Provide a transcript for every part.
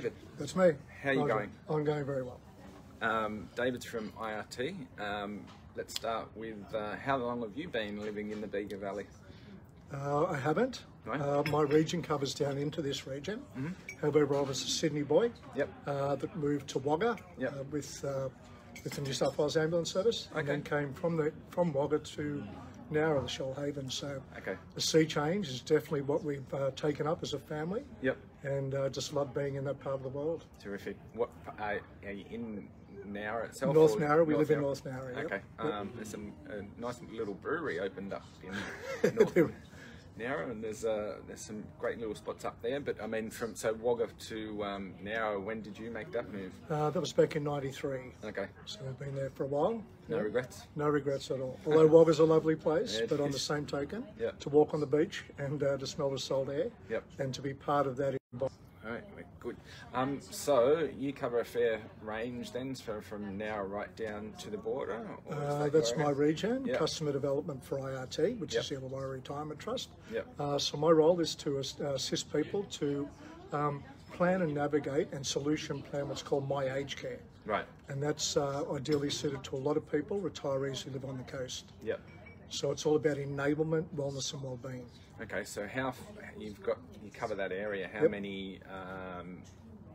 David. That's me. How are you going? I'm going very well. David's from IRT. Let's start with how long have you been living in the Bega Valley? I haven't. Right. My region covers down into this region. However, I was a Sydney boy that moved to Wagga with the New South Wales Ambulance Service, and then came from Wagga to Nowra, the Shoalhaven. So the sea change is definitely what we've taken up as a family. And just love being in that part of the world. Terrific. What are you in Nowra itself? North Nowra. We live in North Nowra. Okay. There's a nice little brewery opened up in North Nowra, and there's some great little spots up there. But I mean, from Wagga to Nowra, when did you make that move? That was back in '93. Okay. So we've been there for a while. No regrets? No regrets at all. Although Wagga's a lovely place, but on the same token, to walk on the beach and to smell the salt air, and to be part of that environment. All right, good. So you cover a fair range then, from now right down to the border? That's my region, customer development for IRT, which is the IRT Retirement Trust. So my role is to assist people to plan and navigate and solution plan what's called My Aged Care. Right. And that's ideally suited to a lot of people, retirees who live on the coast. So it's all about enablement, wellness and wellbeing. Okay, so you cover that area. How many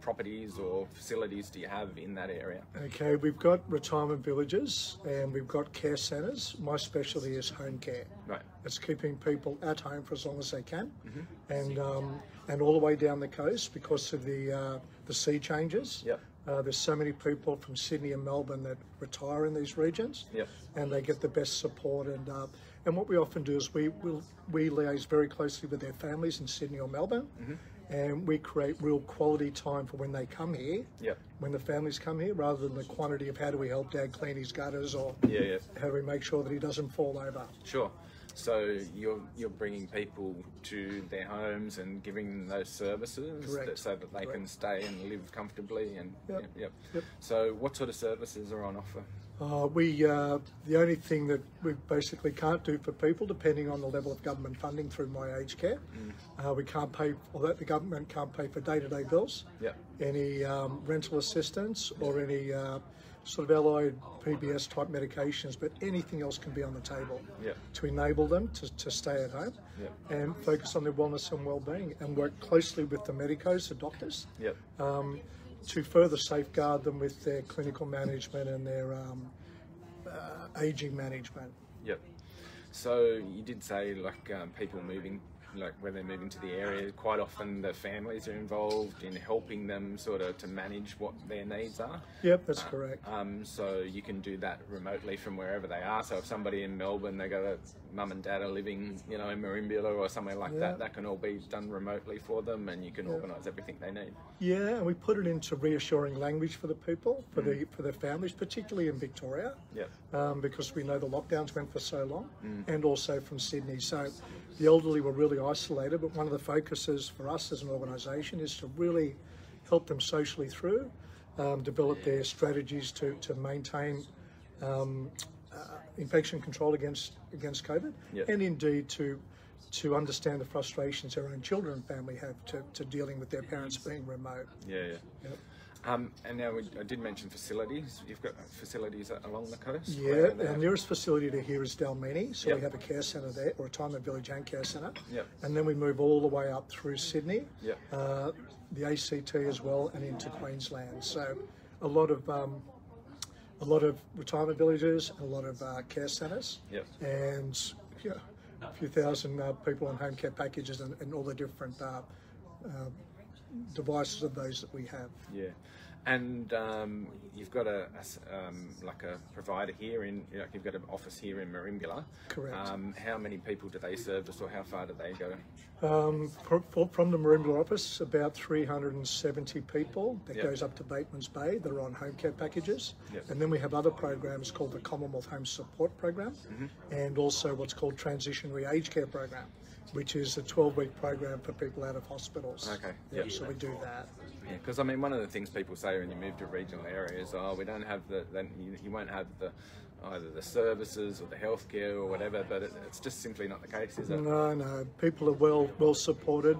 properties or facilities do you have in that area? Okay, we've got retirement villages and we've got care centres. My specialty is home care. Right. It's keeping people at home for as long as they can, and all the way down the coast because of the sea changes. There's so many people from Sydney and Melbourne that retire in these regions, and they get the best support. And what we often do is we liaise very closely with their families in Sydney or Melbourne, and we create real quality time for when they come here, when the families come here, rather than the quantity of how do we help Dad clean his gutters or how do we make sure that he doesn't fall over. Sure. So you're bringing people to their homes and giving them those services so that they can stay and live comfortably. And So what sort of services are on offer? The only thing that we basically can't do for people, depending on the level of government funding through My Aged Care, we can't pay, although the government can't pay for day-to-day bills, any rental assistance or any sort of allied PBS type medications, but anything else can be on the table to enable them to stay at home and focus on their wellness and well-being, and work closely with the medicos, the doctors, to further safeguard them with their clinical management and their aging management. So you did say people moving, when they're moving to the area, quite often the families are involved in helping them sort of to manage what their needs are. That's correct. So you can do that remotely from wherever they are. So if somebody in Melbourne, they got mum and dad are living, in Merimbula or somewhere like that, that can all be done remotely for them, and you can organise everything they need. And we put it into reassuring language for the people, for their families, particularly in Victoria, because we know the lockdowns went for so long, and also from Sydney. So the elderly were really isolated, but one of the focuses for us as an organisation is to really help them socially through, develop their strategies to maintain infection control against COVID, and indeed to understand the frustrations their own children and family have to dealing with their parents being remote. And now I did mention facilities. You've got facilities along the coast? Our nearest facility to here is Dalmeny, so we have a care centre there, or a retirement village and care centre. And then we move all the way up through Sydney, the ACT as well, and into Queensland. So a lot of retirement villages, a lot of care centres, and a few thousand people on home care packages, and all the different devices of those that we have. And you've got a provider here you've got an office here in Merimbula. Correct. How many people do they service, or how far do they go? From the Merimbula office, about 370 people. That goes up to Bateman's Bay that are on home care packages. And then we have other programs called the Commonwealth Home Support Program, and also what's called Transitionary Aged Care Program, which is a 12-week program for people out of hospitals. So we do that. Because I mean, one of the things people say when you move to regional areas, we don't have you won't have either the services or the healthcare or whatever, but it's just simply not the case, is it? No, people are well supported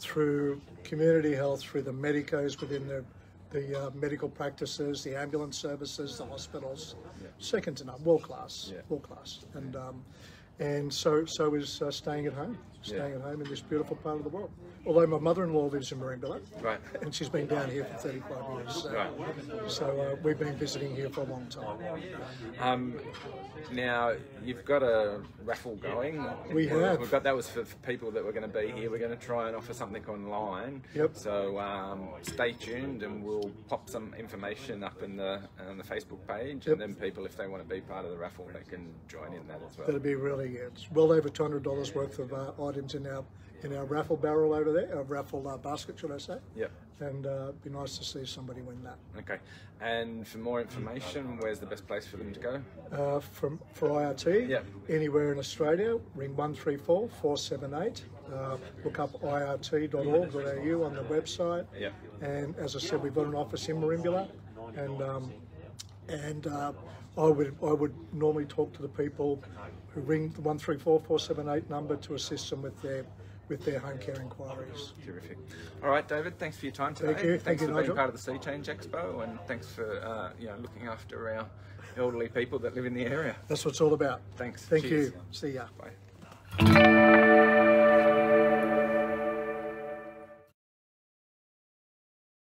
through community health, through the medicos within the medical practices, the ambulance services, the hospitals, second to none, world class, and so is staying at home in this beautiful part of the world. Although my mother-in-law lives in Merimbula, right, and she's been down here for 35 years, so we've been visiting here for a long time. Now you've got a raffle going. We have. We've got that was for people that were going to be here. We're going to try and offer something online. Yep. So stay tuned, and we'll pop some information up in on the Facebook page, and then people, if they want to be part of the raffle, they can join in that as well. That'll be really good. It's well over $200 worth of items in our raffle barrel over there, our raffle basket, should I say? Yep. And it'd be nice to see somebody win that. Okay. And for more information, where's the best place for them to go? For IRT, yep, anywhere in Australia, ring 134 478. Look up irt.org.au on the website. Yep. And as I said, we've got an office in Merimbula, and I would normally talk to the people who ring the 134 478 number to assist them with their home care inquiries. Terrific. All right, David, thanks for your time today. Thank you. Thanks for Nigel. being part of the Sea Change Expo, and thanks for looking after our elderly people that live in the area. That's what it's all about. Thanks. Thank Cheers. you. See ya. Bye.